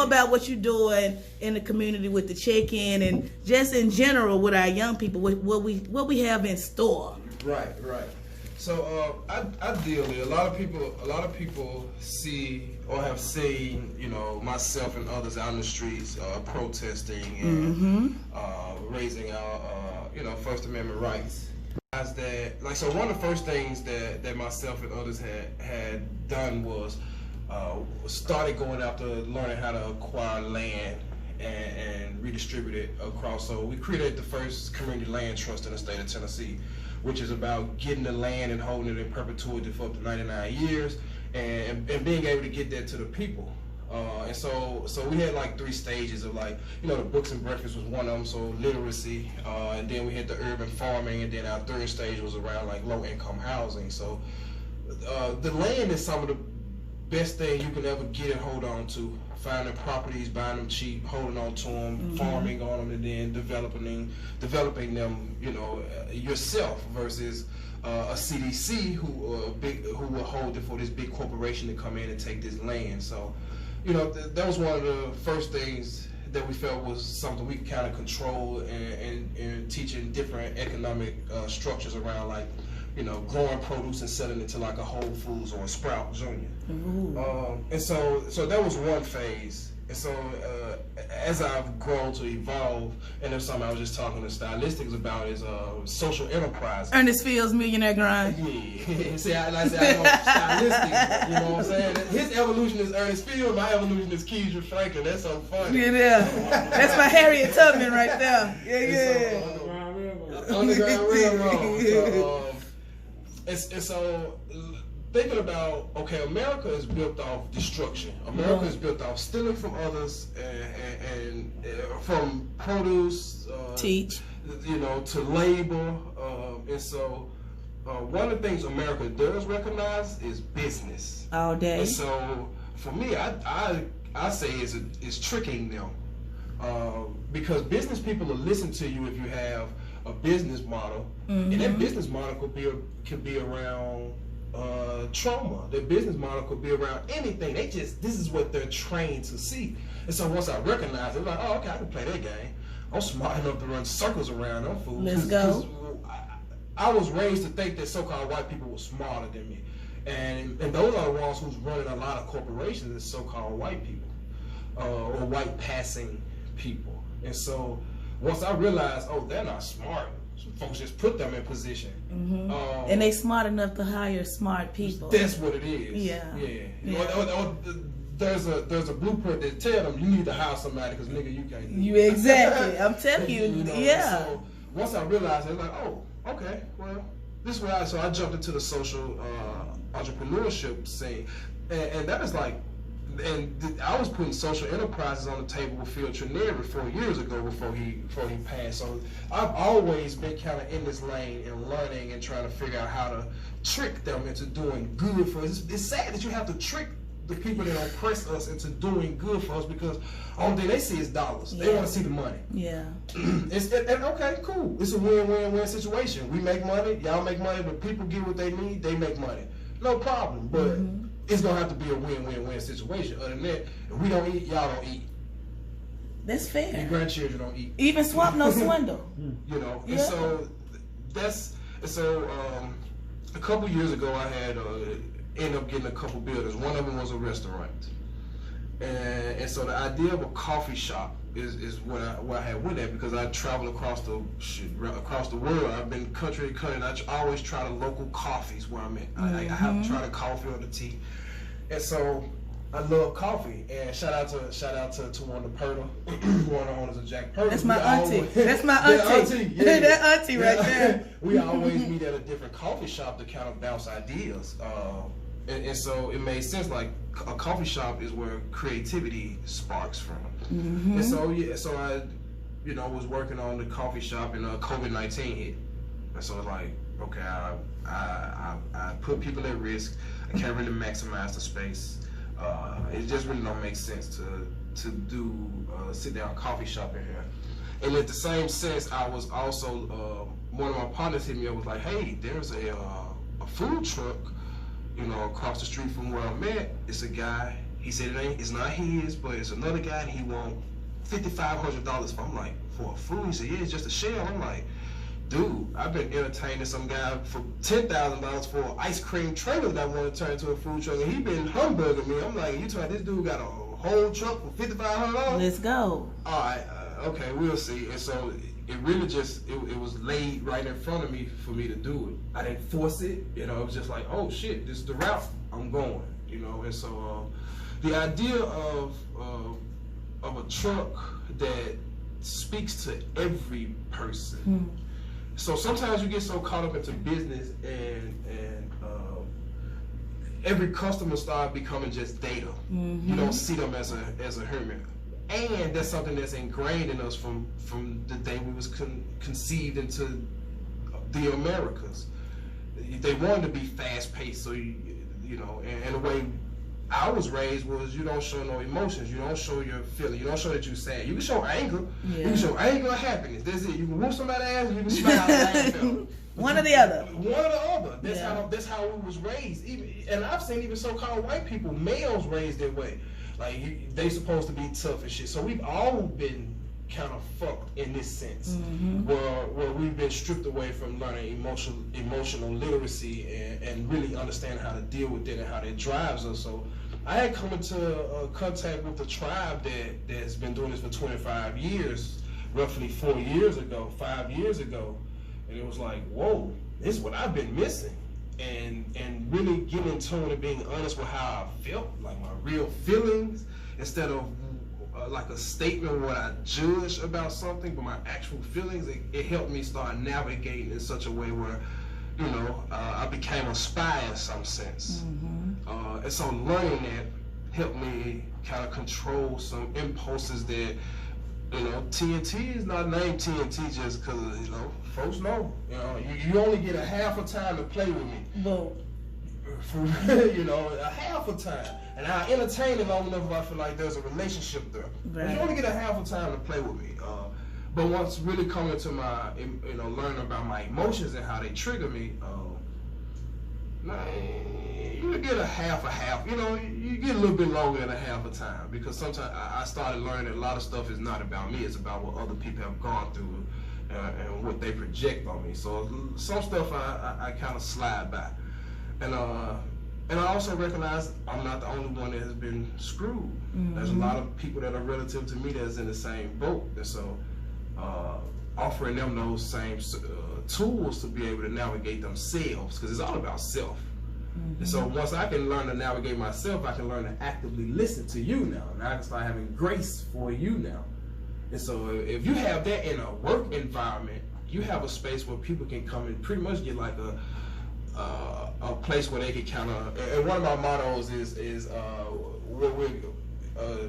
about what you're doing in the community with the check-in and just in general with our young people, what we have in store. Right. So ideally, a lot of people see or have seen, myself and others out in the streets protesting and raising our, First Amendment rights. So one of the first things that myself and others had done was started going after learning how to acquire land and redistribute it across. So we created the first community land trust in the state of Tennessee, which is about getting the land and holding it in perpetuity for up to 99 years and being able to get that to the people. And so we had like 3 stages of the books and breakfast was one of them, so literacy, and then we had the urban farming, and then our 3rd stage was around like low income housing. So the land is some of the best thing you can ever get and hold on to. Finding properties, buying them cheap, holding on to them, farming on them, and then developing them, yourself versus a CDC who will hold it for this big corporation to come in and take this land. So, that was one of the first things that we felt was something we could kind of control and teaching different economic structures around growing produce and selling it to like a Whole Foods or a Sprout Junior. And so that was one phase. And so as I've grown to evolve, and there's something I was just talking to stylistics about is social enterprise. Ernest Fields' Millionaire Grind. Yeah. See, I know stylistics, you know what I'm saying? His evolution is Ernest Fields, my evolution is Keedran Franklin. That's so funny. Yeah. That's my Harriet Tubman right there. Yeah. Underground Railroad. So thinking about, okay, America is built off destruction. America is built off stealing from others and from produce, to labor. And so one of the things America does recognize is business. All day. And so for me, I say it's tricking them because business people will listen to you if you have a business model, and that business model could be around trauma. Their business model could be around anything. This is what they're trained to see. And so once I recognize it, I'm like, oh, okay, I can play that game. I'm smart enough to run circles around them fools. Let's go. I was raised to think that so-called white people were smarter than me, and those are the ones who's running a lot of corporations is so-called white people or white passing people. And so once I realized, oh, they're not smart, some folks just put them in position. And they smart enough to hire smart people. That's what it is. Yeah. Or there's a blueprint that tell them you need to hire somebody because nigga you can't. Exactly. I'm telling you. Yeah. So once I realized, I was like, oh, okay, well, this is where I jumped into the social entrepreneurship scene, and that is like. And I was putting social enterprises on the table with Phil Trineri 4 years ago before he passed. So I've always been kind of in this lane and learning and trying to figure out how to trick them into doing good for us. It's sad that you have to trick the people that oppress us into doing good for us because only thing they see is dollars. They want to see the money. Yeah. And okay, cool. It's a win-win-win situation. We make money, y'all make money, but people get what they need, they make money. No problem. But it's gonna have to be a win-win-win situation. Other than that, if we don't eat, y'all don't eat. That's fair. Your grandchildren don't eat. Even swamp no swindle. And so a couple years ago I had ended up getting a couple buildings. One of them was a restaurant. And so the idea of a coffee shop is what I had with that because I travel across the world. I've been country to country. I always try the local coffees where I'm at. I have to try the coffee or the tea. And so I love coffee. And shout out to Tawanda Purtle, one of the owners of Jack Purtle. That's my auntie. That's my auntie. Yeah. That auntie right there. We always meet at a different coffee shop to kind of bounce ideas. And so it made sense, like a coffee shop is where creativity sparks from. And so I, was working on the coffee shop and COVID-19 hit. And so it's like, okay, I put people at risk. I can't really maximize the space. It just really don't make sense to do sit down coffee shop in here. And at the same sense, I was also one of my partners hit me up was like, hey, there's a food truck. Across the street from where I'm at, it's a guy. He said it's not his, but it's another guy, and he want $5,500 for. I'm like, for a food? He said, yeah, it's just a shell. I'm like, dude, I've been entertaining some guy for $10,000 for an ice cream trailer that I want to turn into a food truck, and he been humbugging me. I'm like, you told this dude got a whole truck for $5,500? Let's go. All right, okay, we'll see. And so it really just it was laid right in front of me for me to do it. I didn't force it, you know. It was just like, oh shit, this is the route I'm going, you know. And so the idea of a truck that speaks to every person. So sometimes you get so caught up into business and every customer start becoming just data. You don't see them as a human. And that's something that's ingrained in us from the day we was conceived into the Americas. They wanted to be fast paced, so you know, and the way I was raised was you don't show no emotions, you don't show your feeling, you don't show that you're sad. You can show anger, you can show anger or happiness. That's it. You can whoop somebody's ass, and you can smile and laugh. One or the other. One or the other. That's how we was raised. And I've seen even so-called white people, males raised that way. Like they supposed to be tough and shit. So we've all been kind of fucked in this sense, where we've been stripped away from learning emotional literacy and really understanding how to deal with it and how that drives us. So I had come into contact with the tribe that's been doing this for 25 years, roughly 5 years ago, and it was like, whoa, this is what I've been missing. And really getting in tune and being honest with how I felt, like my real feelings, instead of like a statement of what I judge about something, but my actual feelings. It helped me start navigating in such a way where, you know, I became a spy in some sense. And so learning that helped me kind of control some impulses that, you know, TNT is not named TNT just because, you know, folks know. You know, you only get a half a time to play with me. Boom. You know, a half a time. And I entertain it long enough if I feel like there's a relationship there. Right. You only get a half a time to play with me. But once really coming to my, you know, learning about my emotions and how they trigger me, you get a half, you know, you get a little bit longer than a half a time, because sometimes I started learning that a lot of stuff is not about me, it's about what other people have gone through and what they project on me. So some stuff I kind of slide by. And I also recognize I'm not the only one that has been screwed. There's a lot of people that are relative to me that's in the same boat. And so offering them those same tools to be able to navigate themselves, because it's all about self. And so once I can learn to navigate myself, I can learn to actively listen to you now. And I can start having grace for you now. And so if you have that in a work environment, you have a space where people can come and pretty much get like a place where they can kind of, and one of my mottos is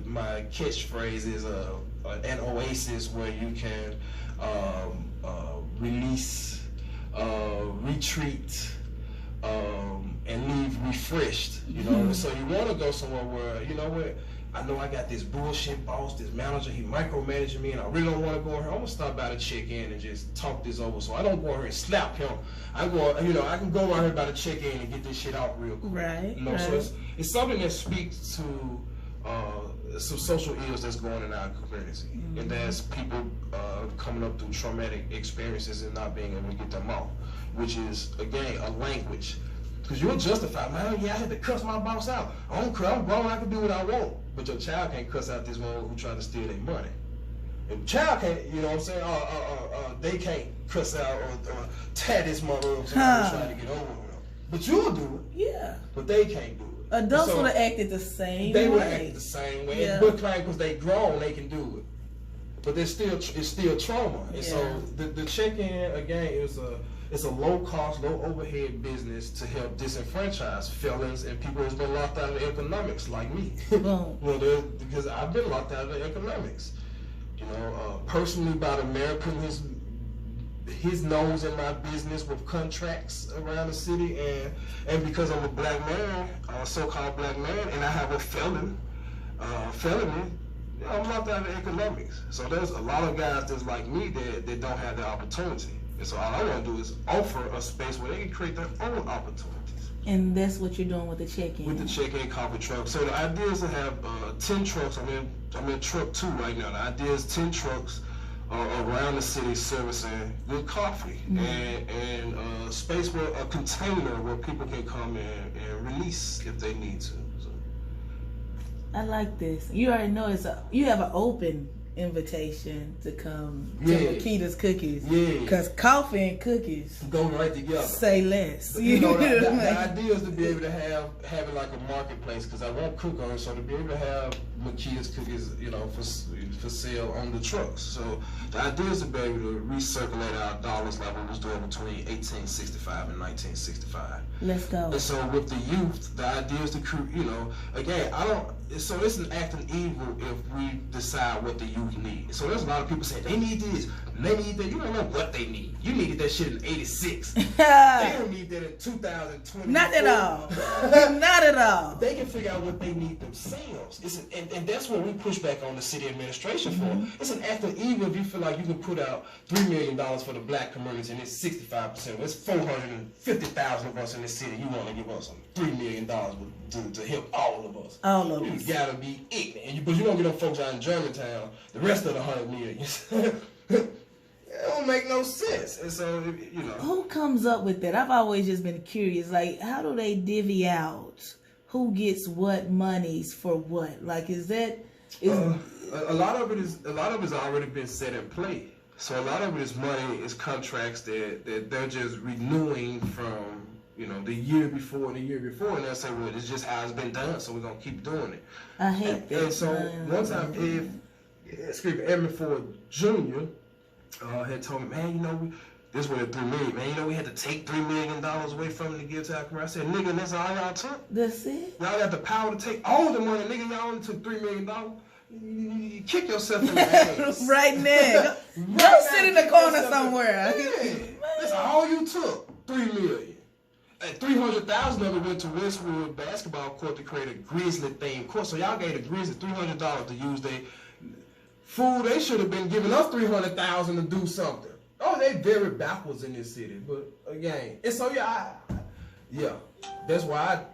my catchphrase is an oasis where you can release, retreat, and leave refreshed, you know. So you want to go somewhere where, you know what, I know I got this bullshit boss, this manager, he micromanaging me, and I really don't want to go in here. I'm gonna stop by to check in and just talk this over, so I don't go in here and slap him. I can go out here by to check in and get this shit out real quick. Right. You know, right. So it's something that speaks to some social ills that's going in our community, and that's people coming up through traumatic experiences and not being able to get them out, which is again a language. Because you'll justify, man, yeah, I had to cuss my boss out. I don't care, I'm grown, I can do what I want. But your child can't cuss out this one who tried to steal their money. If child can't, you know what I'm saying, they can't cuss out or tear this mother up trying to get over with them. But you'll do it. Yeah. But they can't do it. Adults would have acted the same way. They would have acted the same way. Yeah. But claim because they grown, they can do it. But it's still trauma. And so the check-in, again, it's a low-cost, low-overhead business to help disenfranchise felons and people who's been locked out of the economics, like me. Because I've been locked out of the economics. You know, personally, about American, his nose in my business with contracts around the city, and because I'm a black man, so-called black man, and I have a felony, I'm locked out of the economics. So there's a lot of guys that's like me that don't have the opportunity. And so all I want to do is offer a space where they can create their own opportunities. And that's what you're doing with the check-in. With the check-in coffee truck. So the idea is to have 10 trucks. I'm in truck 2 right now. The idea is 10 trucks around the city servicing good coffee and space where a container where people can come and release if they need to. So. I like this. You already know you have an open invitation to come to Makita's Cookies. Yeah. Because coffee and cookies go right together. Say less. You know, the idea is to be able to have it like a marketplace, because I won't cook on it, so to be able to have Makita's Cookies, you know, for sale on the trucks. So the idea is to be able to recirculate our dollars like we was doing between 1865 and 1965. Let's go. And so with the youth, the idea is to, you know, again, so it's an act of evil if we decide what the youth need. So there's a lot of people saying they need this, they need that. You don't know what they need. You needed that shit in '86. They don't need that in 2020. Not at all. Not at all. They can figure out what they need themselves. And that's what we push back on the city administration for. It's an act of evil if you feel like you can put out $3 million for the black community and it's 65%. It's 450,000 of us in this city. You want to give us $3 million to help all of us. All of us. You gotta be ignorant. But you don't get them folks out in Germantown, the rest of the 100 million. It don't make no sense. And so, you know. Who comes up with that? I've always just been curious. Like, how do they divvy out who gets what monies for what? Like, is that... a lot of it's already been set in play. So a lot of it is money, is contracts that they're just renewing from, you know, the year before and the year before, and they'll say, well, it's just how it's been done, so we're gonna keep doing it. I hate that. And so one time, Edmund Ford Jr. Had told me, man, you know, this was at $3 million, man. You know, we had to take $3 million away from them to give to our community. I said, nigga, that's all y'all took. That's it. Y'all got the power to take all the money, nigga. Y'all only took $3 million. You kick yourself in the ass. Right now. Go sit in the corner somewhere. Yeah. That's all you took. $3 million. And 300,000 of it went to Westwood basketball court to create a Grizzly themed court. So y'all gave the Grizzly $300 to use their fool. They should have been giving us $300,000 to do something. Oh, they very backwards in this city. But again, and so that's why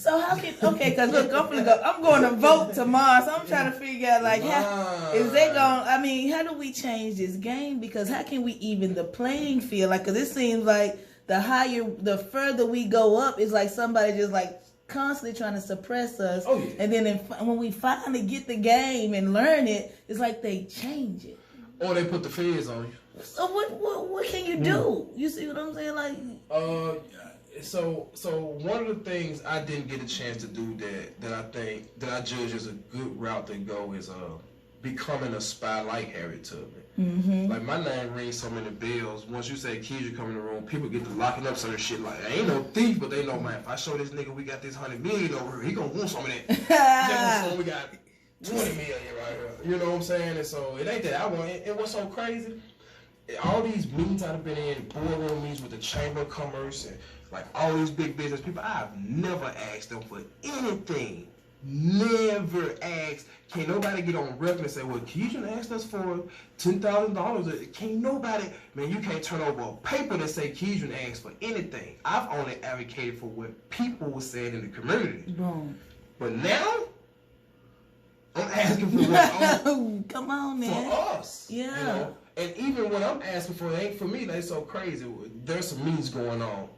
So how can because look, I'm going to vote tomorrow, so I'm trying to figure out like how is they going? I mean, how do we change this game? Because how can we even the playing field? Like, because it seems like the further we go up, it's like somebody just like constantly trying to suppress us. Oh, yeah. And then when we finally get the game and learn it, it's like they change it. Or they put the feds on you. So what can you do? You see what I'm saying? Like, so one of the things I didn't get a chance to do that I think that I judge as a good route to go is becoming a spy like Harriet Tubman. Mm-hmm. Like, my name rings so many bells. Once you say Keedran come in the room, people get to locking up certain shit. Like, I ain't no thief, but they know, man, if I show this nigga we got this $100 million over here, he gonna want some of that. So we got 20 million right here. You know what I'm saying? And so it ain't that I want it. And what's so crazy? All these meetings I've been in, boardroom meetings with the Chamber of Commerce and like all these big business people, I've never asked them for anything. Never asked. Can't nobody get on record and say, well, Keedran asked us for $10,000. Can't nobody, man, you can't turn over a paper that say Keedran asked for anything. I've only advocated for what people were saying in the community. boom. But now, I'm asking for what come on, man. for us. Yeah. You know? And even when I'm asking for it, ain't for me, they so crazy. There's some meetings going on.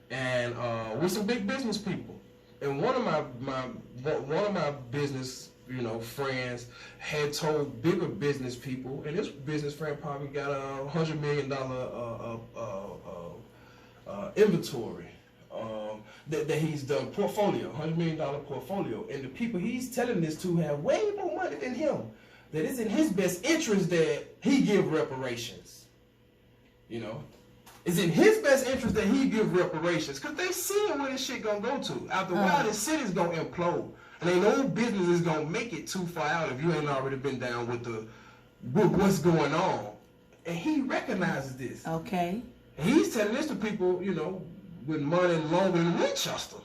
And with some big business people. And one of my business, you know, friends had told bigger business people, and this business friend probably got a $100 million inventory that he's done portfolio, $100 million portfolio, and the people he's telling this to have way more money than him. That it's in his best interest that he give reparations. You know. It's in his best interest that he give reparations, because they seeing where this shit gonna go to. After a while, this city's gonna implode. And ain't no business is gonna make it too far out if you ain't already been down with what's going on. And he recognizes this. Okay. And he's telling this to people, you know, with money longer than Winchester.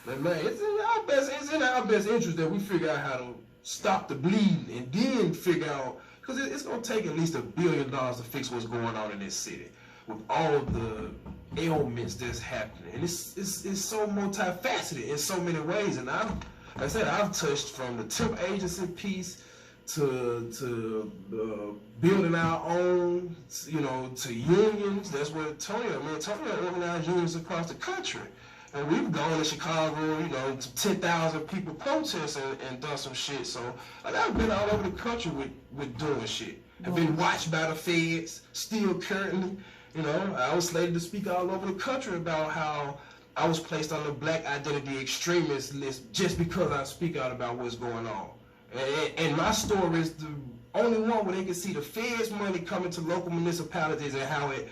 Like, man, it's in our best interest that we figure out how to stop the bleeding and then figure out, because it's gonna take at least $1 billion to fix what's going on in this city. With all of the ailments that's happening, and it's so multifaceted in so many ways. And like I said, I've touched from the temp agency piece to building our own, to unions. That's what Tony organized unions across the country. And we've gone to Chicago, to 10,000 people protesting and done some shit. So, like, I've been all over the country with doing shit. I've been watched by the feds, still currently. I was slated to speak all over the country about how I was placed on the black identity extremist list just because I speak out about what's going on. And my story is the only one where they can see the feds' money coming to local municipalities and how it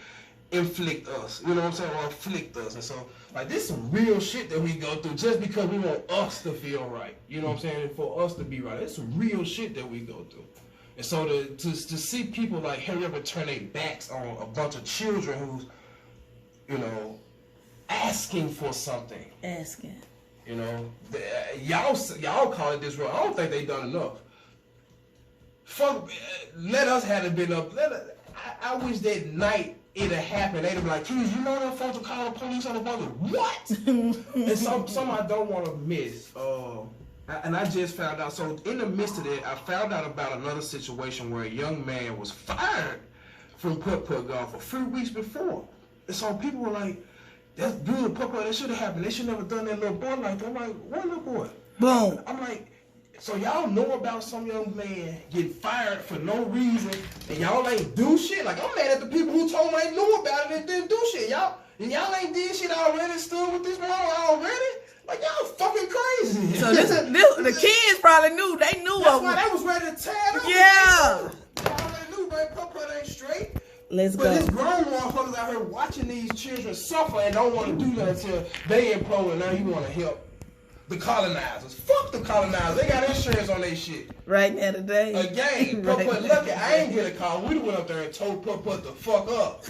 inflict us, or afflict us. And so, like, this is some real shit that we go through just because we want us to feel right, and for us to be right. It's some real shit that we go through. And so to see people like hurry up and turn their backs on a bunch of children who's, asking for something. Y'all call it disrupt. I don't think they done enough. Fuck, let us have it been up. I wish that night it'd have happened. They'd be like, "Keys, you know them folks will call the police on the brother." What? And some I don't want to miss. And I just found out. So in the midst of that, I found out about another situation where a young man was fired from putt-putt golf a few weeks before. And so people were like, "That's good, putt-putt. That should have happened. They should never done that little boy like that." I'm like, "What little boy?" Boom. I'm like, so y'all know about some young man getting fired for no reason, and y'all ain't do shit? Like, I'm mad at the people who told me they knew about it and didn't do shit. Y'all ain't did shit already, stood with this man already? Like, y'all fucking crazy. So the kids probably knew. They knew. That's why they was ready to tear it up. Yeah. They already knew, man, putt-putt ain't straight. Let's go. But this grown motherfuckers out here watching these children suffer and don't want to do that until they implode, and now you want to help the colonizers. Fuck the colonizers. They got insurance on their shit. Right now today. Again, putt-putt lucky. I ain't get a call. We went up there and told putt-putt the fuck up.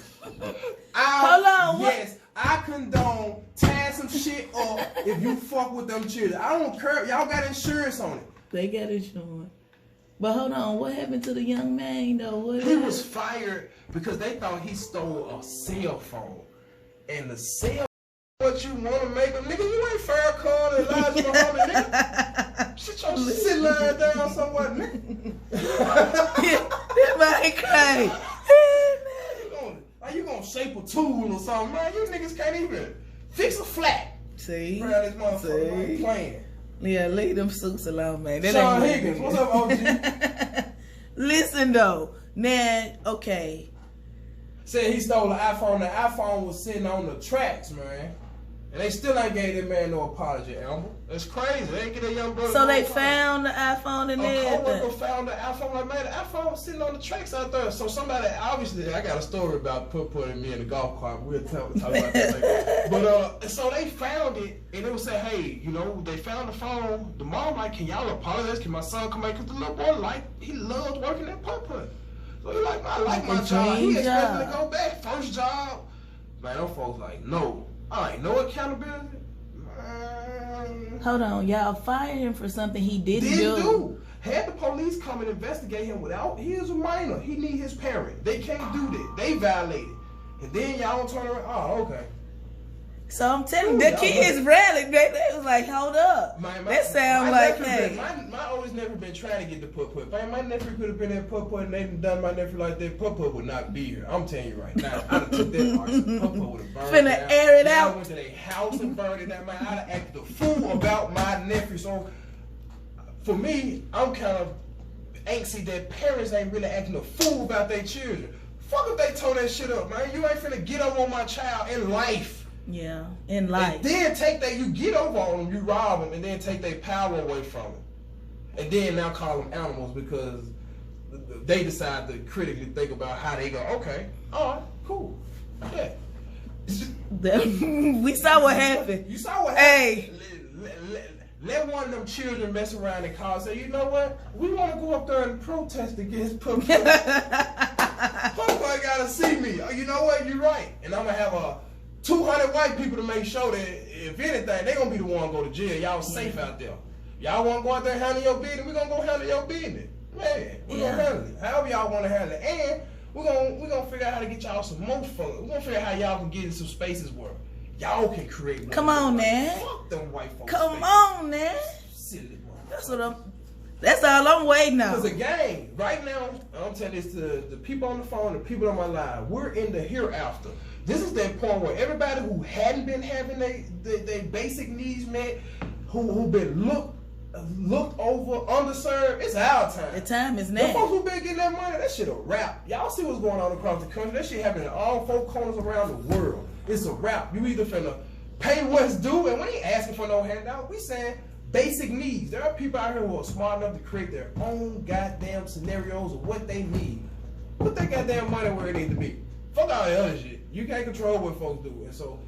Hold on. Yes, I condone tearing some shit up if you fuck with them children. I don't care. Y'all got insurance on it. They got insurance. But hold on, what happened to the young man though? He was fired because they thought he stole a cell phone. And the cell what you want to make a nigga, you ain't Farrakhan and Elijah Muhammad, nigga. Shit your sit lying down somewhere, nigga. That man crazy. How you gonna shape a tool or something, man? You niggas can't even fix a flat. See? Around this motherfucker like playing. Yeah, leave them suits alone, man. That Sean ain't Higgins, what's up, OG? Listen though, now, okay. Said he stole the iPhone. The iPhone was sitting on the tracks, man. And they still ain't gave that man no apology, Amber. That's crazy. They ain't get that young brother. So no they apology. Found the iPhone and everything. A coworker found the iPhone. Like, man, the iPhone was sitting on the tracks out there. So somebody, obviously, I got a story about putt and me in the golf cart. We'll talk about that later. But so they found it, and it was saying, hey, they found the phone. The mom like, can y'all apologize? Can my son come back? Because the little boy he loves working at putt. So he like, I like my job. He expecting to go back. First job. Man, them folks like, no. All right, no accountability. Hold on, y'all fired him for something he didn't do. Had the police come and investigate him without, he is a minor. He need his parent. They can't do that. They violated. And then y'all don't turn around. Oh, okay. So I'm telling you, the kids rallied. They was like, hold up. That sound like, hey. My oldest never been trying to get the putt. Man, my nephew could have been at putt and they done my nephew like that. Putt would not be here. I'm telling you right now. I'd have took that arson. Putt would have burned Finna down. air it out. I went to their house and burned it down. Man, I'd have acted a fool about my nephew. So for me, I'm kind of antsy that parents ain't really acting a fool about their children. Fuck if they tore that shit up, man. You ain't finna get up on my child in life. Yeah, in life. And then take that, you get over on them, you rob them, and then take their power away from them. And then now call them animals because they decide to critically think about how they go, okay, all right, cool, yeah. We saw what happened. You saw what happened. Hey. Let one of them children mess around and call and say, you know what, we want to go up there and protest against Papa. Papa gotta see me. You know what, you're right. And I'm going to have 200 white people to make sure that if anything, they're going to be the one to go to jail. Y'all safe out there. Y'all want to go out there and handle your business, we're going to go handle your business. Man, we're going to handle it. However y'all want to handle it. And We're gonna figure out how to get y'all some more fun. We're gonna figure out how y'all can get in some spaces where y'all can create. Come on, man. Fuck them white folks. Come on, man. Silly That's all I'm waiting on. Because again, right now, I'm telling this to the people on the phone, the people on my line, we're in the hereafter. This is that point where everybody who hadn't been having their basic needs met, who been looked over, underserved, it's our time. The time is now. The folks who been getting that money, that shit a wrap. Y'all see what's going on across the country. That shit happening in all 4 corners around the world. It's a wrap. You either finna pay what's due, and we ain't asking for no handout. We saying basic needs. There are people out here who are smart enough to create their own goddamn scenarios of what they need. Put that goddamn money where it needs to be. Fuck all the other shit. You can't control what folks do. And so,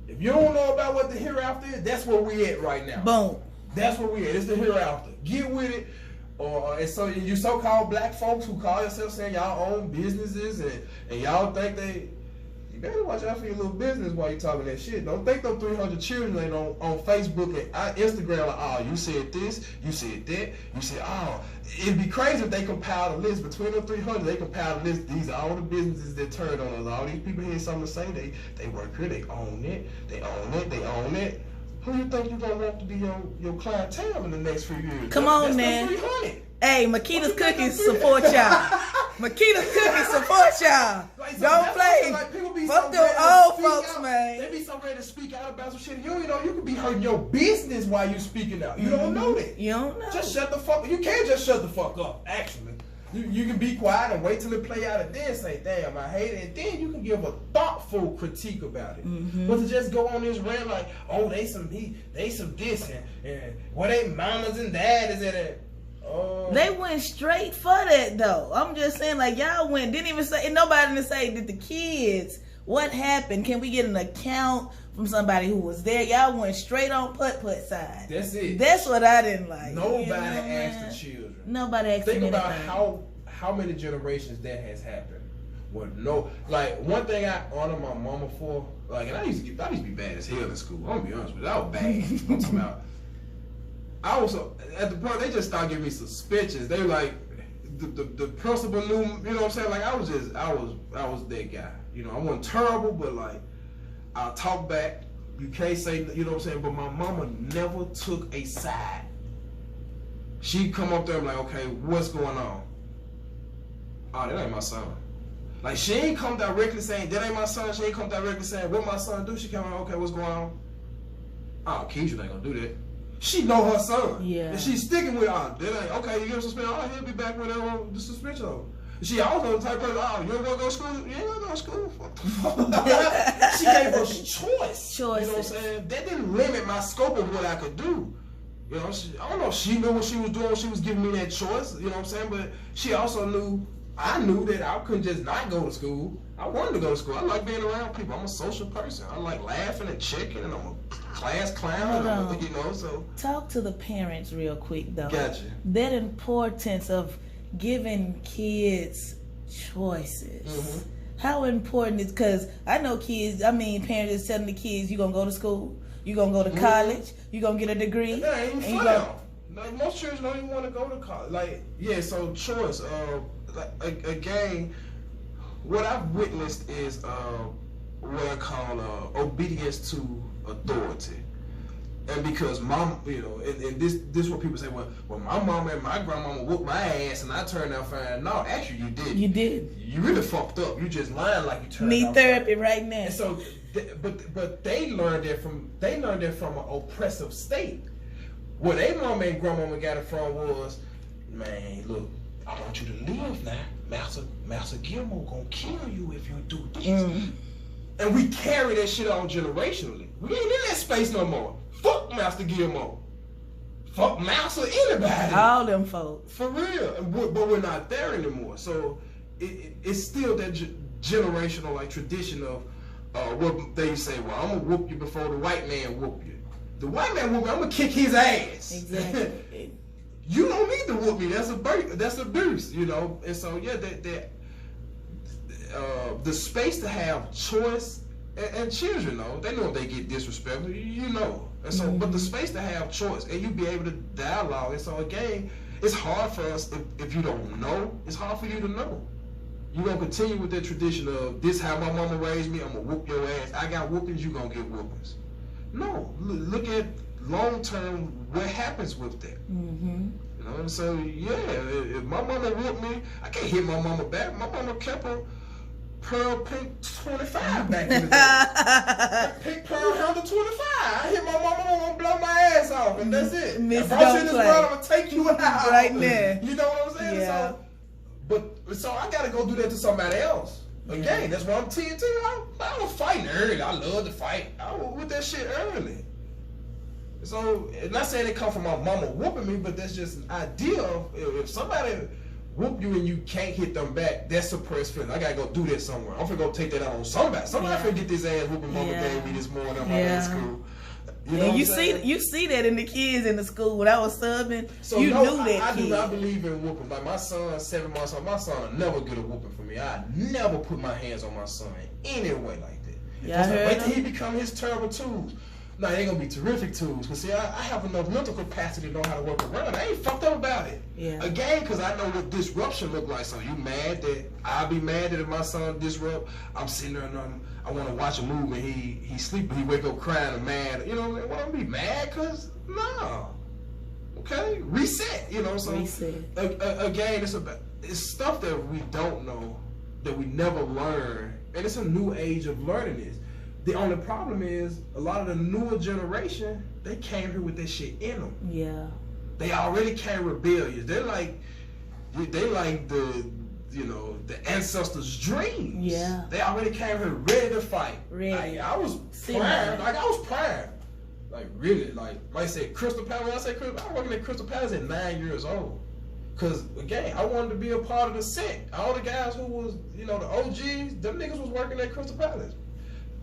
if you don't know about what the hereafter is, that's where we at right now. Boom. That's where we at. It's the hereafter. Get with it. And so you so-called black folks who call yourselves saying y'all own businesses and y'all think you better watch out for your little business while you talking that shit. Don't think them 300 children ain't on Facebook and Instagram like, oh, you said this, you said that, you said, oh, it'd be crazy if they compiled a list. Between them 300, they compiled a list. These are all the businesses that turned on us. All these people here something to say. They work here, they own it, they own it. Who you think you gonna want to be your clientele in the next few years? Come on, man. 300. Hey, Makita's Cookies support y'all. Makita's Cookies support y'all. Like, Don't play. Like, people be Fuck so them ready to old speak folks, out. man. They be so ready to speak out about some shit. You know, you could be hurting your business while you speaking out. You don't know that. You don't know. Just shut the fuck up. You can't just shut the fuck up, actually. You can be quiet and wait till it play out and then say, damn, I hate it. And then you can give a thoughtful critique about it. But to just go on this rant like, oh, they some this and what they mamas and daddies and that. They went straight for that though. I'm just saying, like, y'all didn't even say, nobody to say that the kids, what happened? Can we get an account from somebody who was there? Y'all went straight on putt side. That's it. That's what I didn't like. Nobody asked the children. Nobody asked Think them about anything. how many generations that has happened. Like one thing I honor my mama for, like, and I used to be bad as hell in school. I'm gonna be honest with you, I was bad. I'm talking about. I was at the point they just started giving me suspicions. They were like, the principal knew, you know what I'm saying? Like I was that guy. You know, I wasn't terrible, but like I'll talk back. You can't say, you know what I'm saying? But my mama never took a side. She'd come up there and be like, okay, what's going on? Oh, that ain't my son. Like she ain't come directly saying that ain't my son. She ain't come directly saying what my son do. She come like, okay, what's going on? Oh, Keedran ain't gonna do that. She know her son. Yeah. And she's sticking with, that ain't, okay, you get a suspension, oh, he'll be back whenever the suspension over. She also the type of person, oh, you ain't gonna go to school? You ain't gonna go to school? What the fuck? She gave us choice. You know what I'm saying? That didn't limit my scope of what I could do. You know, I don't know if she knew what she was doing when she was giving me that choice, you know what I'm saying? But she also knew, I knew that I couldn't just not go to school. I wanted to go to school. I like being around people. I'm a social person. I like laughing and checking, and I'm a class clown. You know, so. Talk to the parents real quick, though. Gotcha. That importance of giving kids choices. Mm-hmm. How important is, because I know parents is telling the kids, you're going to go to school, you're going to go to college, you're going to get a degree. That ain't even fun. Like, most children don't even want to go to college. Like, yeah, so choice. Again, what I've witnessed is what I call obedience to authority. And because mom, you know, and this is what people say, well, my mama and my grandmama whooped my ass and I turned out fine. No, actually you did. You did. You really fucked up. You just lying like you turned out Need therapy fine. Right now. And so, but they learned that from an oppressive state. Where they mama and grandmama got it from was, man, look, I want you to live now. Master Gilmore gonna kill you if you do this. And we carry that shit on generationally. We ain't in that space no more. Fuck Master Gilmore. Fuck Master anybody. All them folks. For real. But we're not there anymore. So it's still that generational like tradition of what they say, well, I'm gonna whoop you before the white man whoop you. The white man whoop me, I'm gonna kick his ass. Exactly. You don't need to whoop me. That's abuse, you know. And so yeah, the space to have choice, and children know, they know if they get disrespectful, you know. And so, but the space to have choice, and you be able to dialogue. And so again, it's hard for us if you don't know. It's hard for you to know. you gonna continue with that tradition of this how my mama raised me, I'm gonna whoop your ass. I got whoopings, you gonna get whoopings. No, look at long term what happens with that. You know, so yeah, if my mama whooped me, I can't hit my mama back. My mama kept a pearl pink 25 back in the day. Pink pearl handle 25. I hit my mama, I'm gonna blow my ass off, and that's it. If I'm in this world, I'm gonna take you out right there. You know what I'm saying? Yeah. So I gotta go do that to somebody else. Again, that's why I'm TNT. I was fighting early. I love to fight. I was with that shit early. So, not saying it come from my mama whooping me, but that's just an idea of if somebody whoop you and you can't hit them back, that's suppressed feeling. I gotta go do that somewhere. I'm finna go take that out on somebody. Somebody finna get this ass whooping mama gave me this morning on my way to school. You know you see that in the kids in the school when I was subbing. So you no, knew that. I do not believe in whooping. Like my son, 7 months old, my son never get a whooping from me. I never put my hands on my son in any way like that. Wait till he become his terrible tools. No, it ain't gonna be terrific tools. Cause see, I have enough mental capacity to know how to work around. I ain't fucked up about it. Again, cause I know what disruption look like. So you mad that I'll be mad that if my son disrupt, I'm sitting there and I want to watch a movie. He sleeping. He wake up crying and mad. You know, what I'm be mad? Cause no. Okay, reset. You know, so reset. Again, it's stuff that we don't know, that we never learn, and it's a new age of learning this. The only problem is a lot of the newer generation, they came here with that shit in them. Yeah. They already came rebellious. They're like the ancestors' dreams. Yeah. They already came here ready to fight. Ready. I was primed. I was primed. Like really, like I said, Crystal Palace. When I say Crystal, I was working at Crystal Palace at 9 years old. Cause again, I wanted to be a part of the set. All the guys who was, the OGs, them niggas was working at Crystal Palace.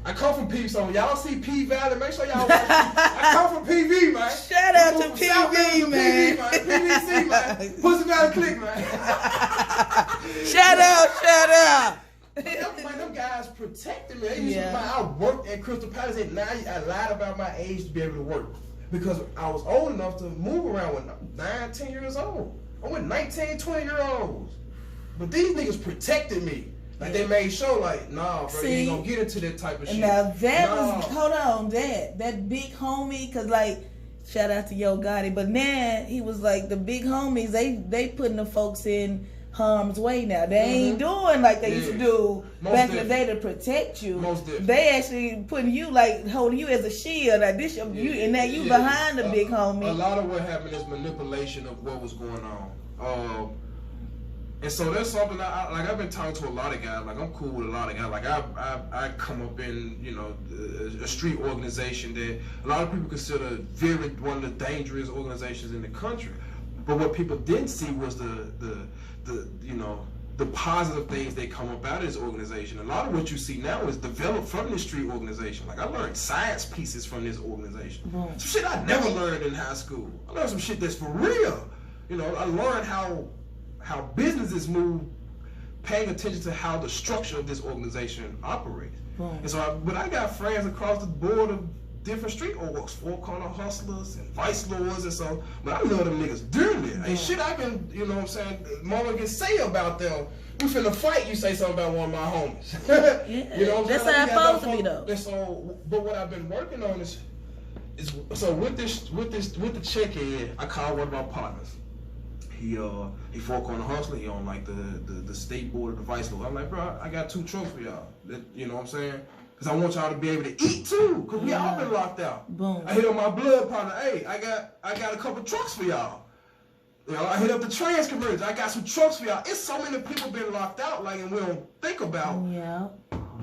I come from P, so y'all see P Valley, make sure y'all watch I come from PV, man. Shout out to PV, man. PVC, man. Pussy Valley Click, man. Shout out. Them guys protected me. They used to I worked at Crystal Palace at 9. I lied about my age to be able to work. Because I was old enough to move around when I'm 9, 10 years old. I'm with 19, 20-year-olds. But these niggas protected me. Like they made sure, like, nah, bro, you ain't gonna get into that type of shit. Now that was, hold on, that big homie, cause like, shout out to Yo Gotti, but now he was like the big homies. They putting the folks in harm's way now. They ain't doing like they used to do back in the day to protect you. They actually putting you like holding you as a shield. Like this, you and now you behind the big homie. A lot of what happened is manipulation of what was going on. And so that's something I've been talking to a lot of guys. Like I'm cool with a lot of guys. Like I come up in a street organization that a lot of people consider one of the dangerous organizations in the country. But what people didn't see was the positive things that come up out of this organization. A lot of what you see now is developed from this street organization. Like I learned science pieces from this organization. Some shit I never learned in high school. I learned some shit that's for real. I learned how businesses move, paying attention to how the structure of this organization operates. And so, but I got friends across the board of different street orgs, Four Corner Hustlers and Vice Lords and so, but I love them niggas dearly. Ain't shit I can, mama can say about them. We finna fight, you say something about one of my homies. That's how it's supposed to be though. And so, but what I've been working on is so with the check-in, I called one of my partners. He Four Corner Hustler. He on like the state board of the Vice Lord. I'm like, bro, I got 2 trucks for y'all. You know what I'm saying? Because I want y'all to be able to eat too. Because we all been locked out. Boom. I hit on my blood partner. Hey, I got a couple trucks for y'all. I hit up the trans converters. I got some trucks for y'all. It's so many people been locked out, like, and we don't think about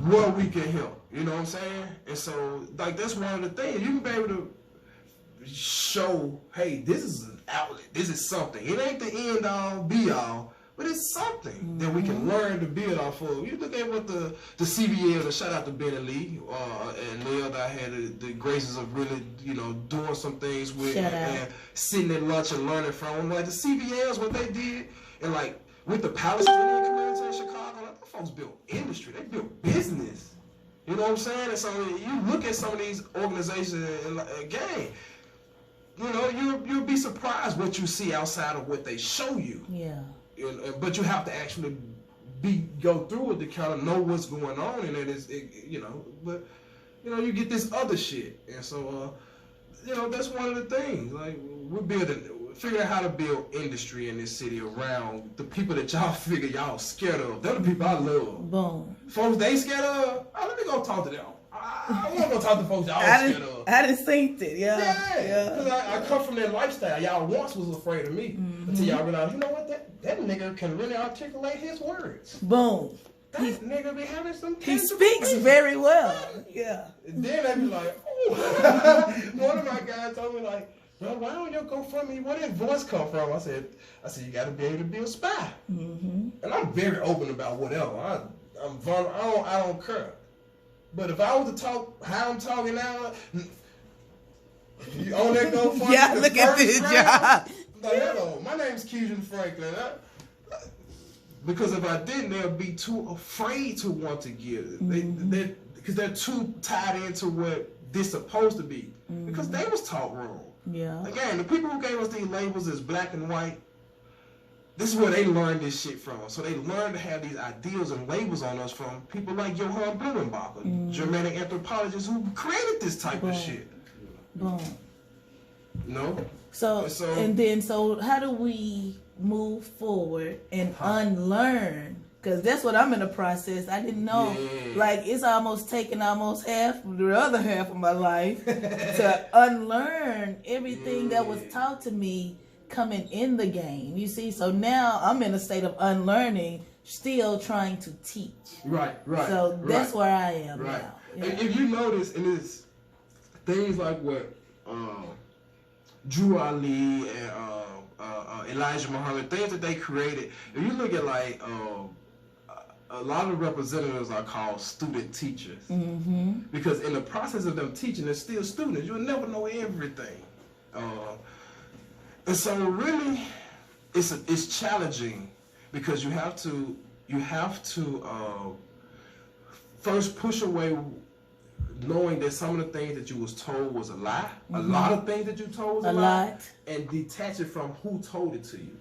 what we can help. You know what I'm saying? And so, like, that's one of the things. You can be able to show, hey, this is an outlet. This is something. It ain't the end all, be all, but it's something that we can learn to build off of. You look at what the CBL, shout out to Ben and Lee, and Neil, that I had the graces of really, doing some things with and sitting at lunch and learning from them. Like the CBLs, what they did, and like with the Palestinian community in Chicago, like, those folks built industry. They built business. You know what I'm saying? And so you look at some of these organizations, and again, you'll be surprised what you see outside of what they show you. Yeah. But you have to actually go through it to kind of know what's going on, and it is, but you get this other shit, and so that's one of the things. Like we're figuring out how to build industry in this city around the people that y'all figure y'all scared of. They're the people I love. Boom. Folks they scared of. Let me go talk to them. I want to go talk to folks y'all scared of. I done seen it, yeah. Because I come from that lifestyle. Y'all once was afraid of me until y'all realize, you know what, that nigga can really articulate his words. Boom. That nigga be having some. He speaks very well. Yeah. And then they be like, oh. One of my guys told me like, well, why don't you go from me? Where did voice come from? I said, you got to be able to be a spy. And I'm very open about whatever. I'm vulnerable. I don't care. But if I was to talk how I'm talking now, you on that go for yeah, look at this job. Like, hello, my name's Keedran Franklin. Because if I didn't, they'll be too afraid to want to give. Because they're too tied into what this supposed to be. Because they was taught wrong. Yeah. Again, the people who gave us these labels as black and white, this is where they learned this shit from. So they learned to have these ideals and labels on us from people like Johann Blumenbach, a Germanic anthropologist who created this type of shit. Boom. No? So how do we move forward and unlearn? Because that's what I'm in the process. I didn't know. Yeah. Like, it's almost taken half, the other half of my life to unlearn everything that was taught to me coming in the game. You see? So now I'm in a state of unlearning, still trying to teach. Right. So that's where I am now. Yeah. And if you notice, and it's things like what Drew Ali and Elijah Muhammad, things that they created, if you look at like a lot of representatives are called student teachers. Because in the process of them teaching, they're still students. You'll never know everything. And so really, it's challenging because you have to first push away knowing that some of the things that you was told was a lie. A lot of things that you told was a lie. And detach it from who told it to you.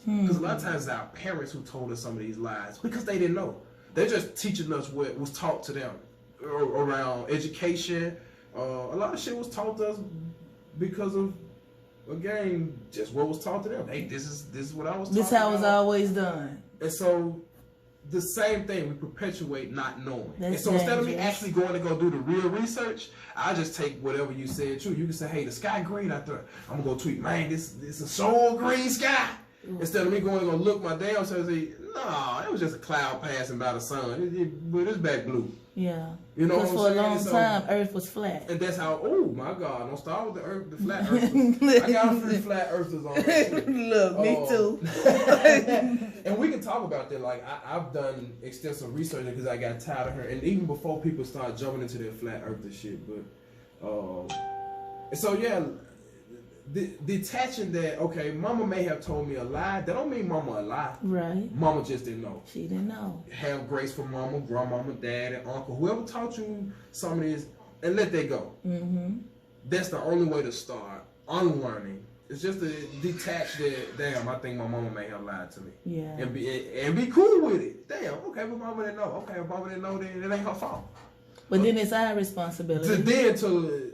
Because a lot of times it's our parents who told us some of these lies because they didn't know. They're just teaching us what was taught to them around education. A lot of shit was taught to us because of, again, just what was taught to them. Hey, this is what I was taught. This how it's always done. And so the same thing, we perpetuate not knowing. And so instead of me actually going to go do the real research, I just take whatever you said true. You can say, hey, the sky green out there. I'm gonna go tweet, man, this is a so green sky. Instead of me going to go look my damn self and say, no, it was just a cloud passing by the sun. But it's back blue. Yeah. You know because for a long time, Earth was flat. And that's how, oh my God, don't start with the Earth, the flat Earthers. I got a few flat Earthers on there too. Look, me too. And we can talk about that. Like, I've done extensive research because I got tired of her. And even before people start jumping into that flat Earther shit. But, and so, yeah. Detaching that, okay, mama may have told me a lie. That don't mean mama a lie. Right. Mama just didn't know. She didn't know. Have grace for mama, grandmama, dad, and uncle. Whoever taught you some of this, and let that go. That's the only way to start unlearning. It's just to detach that, damn, I think my mama may have lied to me. Yeah. And be cool with it. Damn, okay, but mama didn't know. Okay, if mama didn't know, then it ain't her fault. But then it's our responsibility.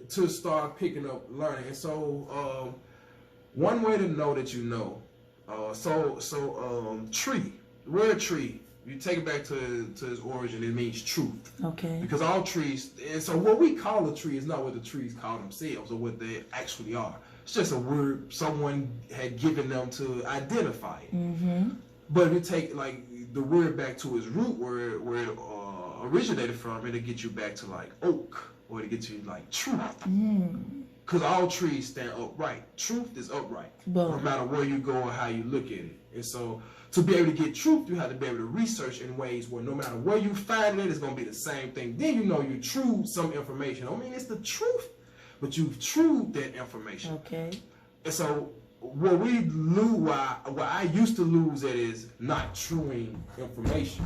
To start picking up learning. And so one way to know that you know. Tree, the word tree, you take it back to its origin, it means truth. Okay. Because all trees, and so what we call a tree is not what the trees call themselves or what they actually are. It's just a word someone had given them to identify it. But if you take like the word back to its root where it originated from, it'll get you back to like oak, or to get you like truth. Because all trees stand upright. Truth is upright, no matter where you go or how you look at it. And so to be able to get truth, you have to be able to research in ways where no matter where you find it, it's going to be the same thing. Then you know you true some information. I mean, it's the truth, but you've trued that information. Okay. And so what we lose, what I used to lose at is not truing information.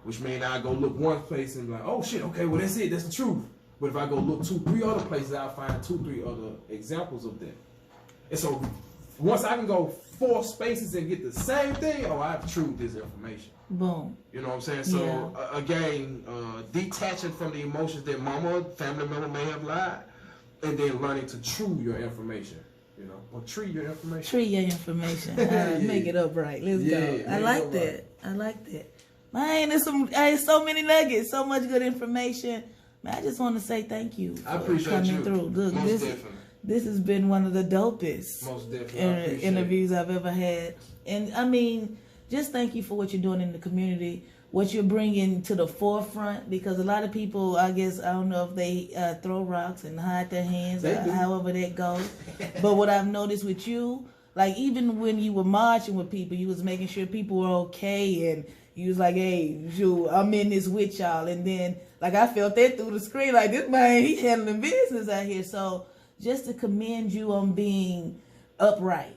Which means I go look one place and be like, oh shit, okay, well that's it, that's the truth. But if I go look 2-3 other places, I'll find 2-3 other examples of that. And so once I can go 4 spaces and get the same thing, oh, I've trued this information. Boom. You know what I'm saying? So again, detaching from the emotions that mama, family member may have lied, and then learning to true your information. You know, or tree your information. Tree your information. Make it up right. Let's go. I like that. I like that. Man, there's so many nuggets, so much good information. Man, I just want to say thank you for coming through. Look, this has been one of the dopest interviews I've ever had. And I mean, just thank you for what you're doing in the community, what you're bringing to the forefront, because a lot of people, I guess, I don't know if they throw rocks and hide their hands or however that goes. But what I've noticed with you, like even when you were marching with people, you was making sure people were okay, and you was like, hey, I'm in this with y'all. And then, like, I felt that through the screen, like, this man, he handling business out here. So just to commend you on being upright.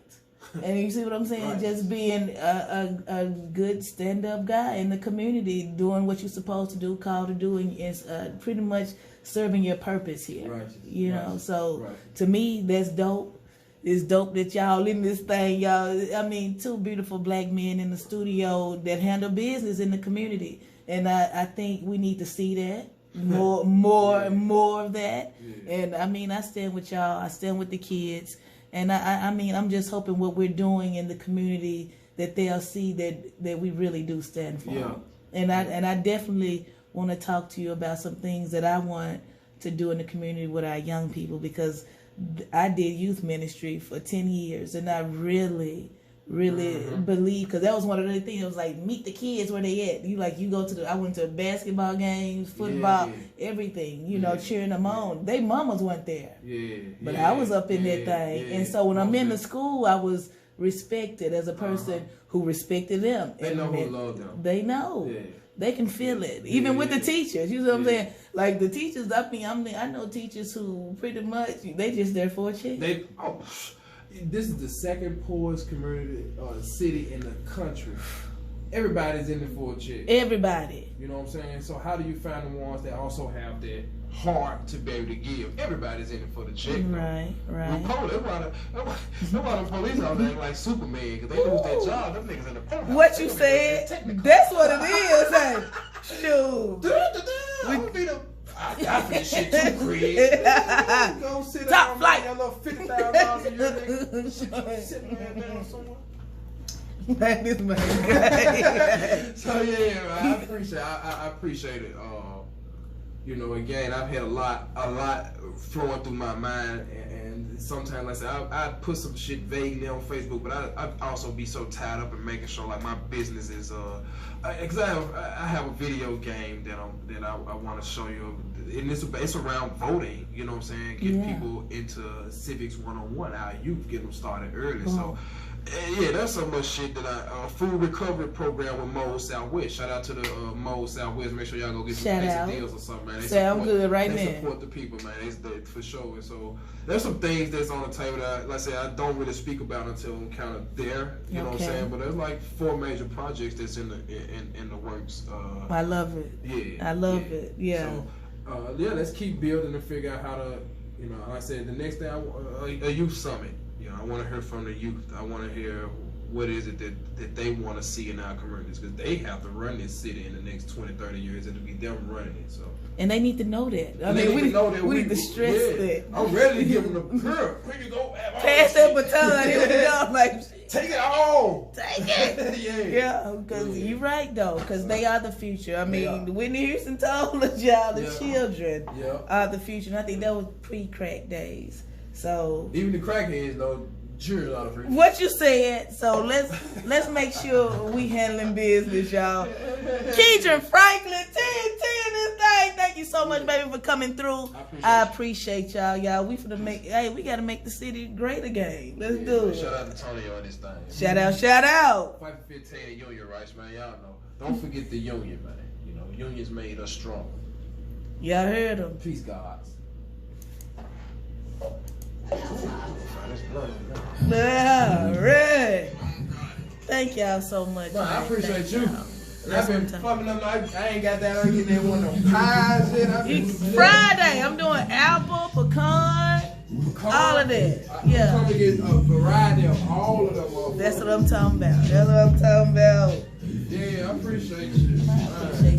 And you see what I'm saying? Right. Just being a good stand-up guy in the community, doing what you're supposed to do, called to do, and pretty much serving your purpose here. Right. You know, so to me, that's dope. It's dope that y'all in this thing, y'all. I mean, 2 beautiful black men in the studio that handle business in the community, and I think we need to see that more of that. Yeah. And I mean, I stand with y'all. I stand with the kids. And I mean, I'm just hoping what we're doing in the community, that they'll see that we really do stand for them. And I definitely want to talk to you about some things that I want to do in the community with our young people, because I did youth ministry for 10 years, and I really believe, because that was one of the things. It was like, meet the kids where they at. I went to basketball games, football, everything, you know, cheering them on. They mamas weren't there. But I was up in that thing. And so when I'm in the school, I was respected as a person who respected them. They know who love them. They know. They can feel it. Even with the teachers. You know what I'm saying? Like the teachers, I know teachers who pretty much, they just there for a check. This is the second poorest community or city in the country. Everybody's in it for a check. Everybody. You know what I'm saying? So how do you find the ones that also have that heart to be able to give? Everybody's in it for the check. Right. That's why the police are acting like Superman, because they lose their job. Them niggas in the police. What you said? That's what it is. Hey, shoot. I feel shit too, Craig. Go sit Top flight. That little $50,000 a year, nigga. Sit down somewhere. Man, this man. So yeah, I appreciate it. You know, again, I've had a lot flowing through my mind, and sometimes, like I said, I put some shit vaguely on Facebook, but I also be so tied up in making sure like my business is because I have a video game that I want to show you, and it's around voting. You know what I'm saying? Get people into civics 101. Our youth, get them started early. So. Yeah, that's so much shit that food recovery program with Mold Southwest. Shout out to the Mold Southwest. Make sure y'all go get some deals or something, man. Sound good right there. They support the people, man. For sure. And so there's some things that's on the table that, like I said, I don't really speak about until I'm kind of there. You know what I'm saying? But there's like 4 major projects that's in the works. I love it. Yeah, I love it. Yeah. So let's keep building and figure out how to, you know, like I said, the next thing a youth summit. You know, I want to hear from the youth. I want to hear what is it that they want to see in our communities, because they have to run this city in the next 20, 30 years. It'll be them running it. So. And they need to know that. I mean, we need to stress that. I'm ready to give them the curve. Here you go. Pass that baton. Here we go. Like, take it all. Take it. Yeah, because you're right, though, because they are the future. I mean, Whitney Houston told us, y'all, the children are the future. And I think that was pre-crack days. So even the crackheads know jury out of free. What you said. So let's make sure we handling business, y'all. Keedran Franklin, 10 this thing. Thank you so much, baby, for coming through. I appreciate y'all. We gotta make the city great again. Let's do it. Shout out to Tony on this thing. Shout out. Fight for 15 and union rights, man. Y'all know. Don't forget the union, man. You know, unions made us strong. Y'all heard them. Peace, gods. Alright. Thank y'all so much. No, I appreciate you. I've been fucking up. I ain't got that. I'm getting that one of them pies. It's Friday. I'm doing apple, pecan, All of that. Yeah. I'm coming to get a variety of all of them. That's what I'm talking about. That's what I'm talking about. Yeah, I appreciate you. I appreciate